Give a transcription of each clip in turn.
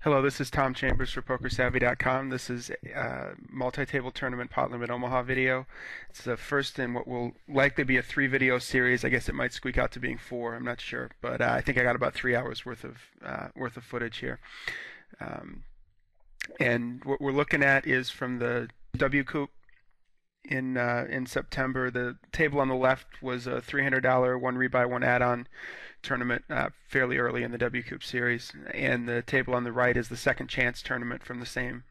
Hello, this is Tom Chambers for PokerSavvy.com. This is a multi-table tournament pot limit Omaha video. It's the first in what will likely be a 3-video series. I guess it might squeak out to being 4. I'm not sure, but I think I got about 3 hours worth of footage here. And what we're looking at is from the WCOOP in September. The table on the left was a $300 one rebuy one add-on tournament fairly early in the WCOOP series, and the table on the right is the Second Chance tournament from the same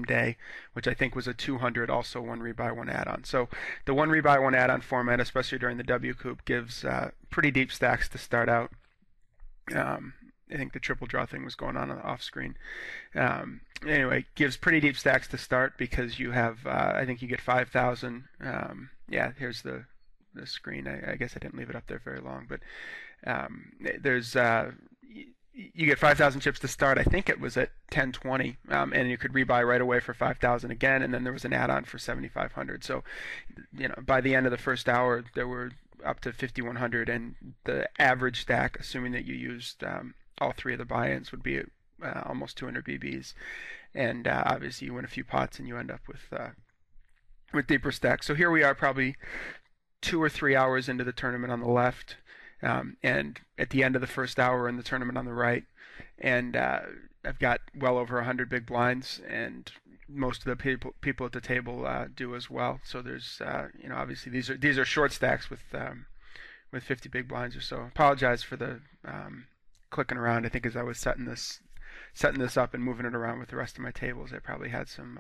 day, which I think was a $200 also one rebuy one add-on. So the one rebuy one add-on format, especially during the WCOOP, gives pretty deep stacks to start out. I think the triple draw thing was going on the off screen. Anyway, gives pretty deep stacks to start because you have, I think you get 5,000. Yeah, here's the screen. I guess I didn't leave it up there very long, but there's you get 5,000 chips to start. I think it was at 1020, and you could rebuy right away for 5,000 again, and then there was an add-on for 7,500. So, by the end of the first hour, there were up to 5,100, and the average stack, assuming that you used all 3 of the buy-ins, would be almost 200 BBs, and obviously you win a few pots and you end up with deeper stacks. So here we are, probably 2 or 3 hours into the tournament on the left, and at the end of the first hour in the tournament on the right, and I've got well over 100 big blinds, and most of the people at the table do as well. So there's obviously these are short stacks with 50 big blinds or so. Apologize for the clicking around. I think as I was setting this up and moving it around with the rest of my tables, I probably had some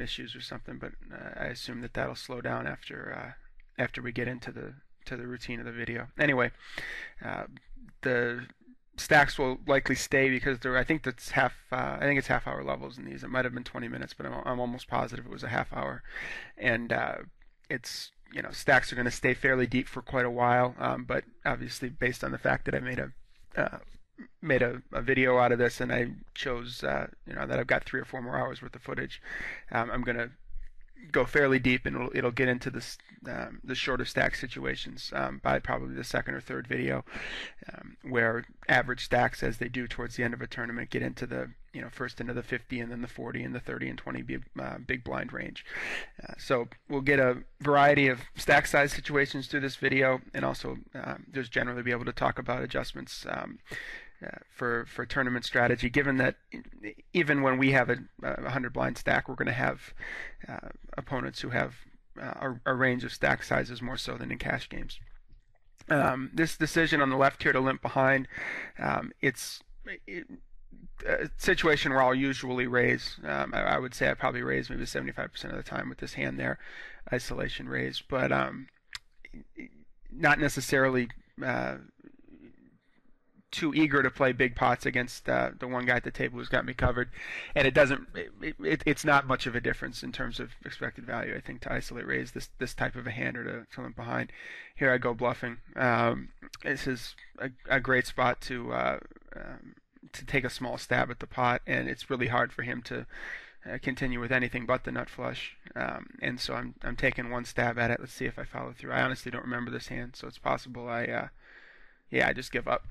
issues or something, but I assume that that'll slow down after we get into the routine of the video. Anyway, the stacks will likely stay because I think it's half-hour levels in these. It might have been 20 minutes, but I'm almost positive it was a half hour, and it's stacks are going to stay fairly deep for quite a while. But obviously, based on the fact that I made a video out of this, and I chose that I've got 3 or 4 more hours worth of footage, I'm going to go fairly deep, and it'll get into the shorter stack situations by probably the second or third video, where average stacks, as they do towards the end of a tournament, get into the first into the 50 and then the 40 and the 30 and 20 big blind range. So we'll get a variety of stack size situations through this video, and also just generally be able to talk about adjustments for tournament strategy, given that even when we have a 100 blind stack, we're going to have opponents who have a range of stack sizes more so than in cash games. This decision on the left here to limp behind, it's a situation where I'll usually raise. I would say I probably raise maybe 75% of the time with this hand there, isolation raise, but not necessarily too eager to play big pots against the one guy at the table who's got me covered, and it's not much of a difference in terms of expected value, I think, to isolate raise this type of a hand or to limp behind. Here I go bluffing. This is a great spot to take a small stab at the pot, and it's really hard for him to continue with anything but the nut flush, and so I'm taking one stab at it. Let's see if I follow through. I honestly don't remember this hand, so it's possible I just give up.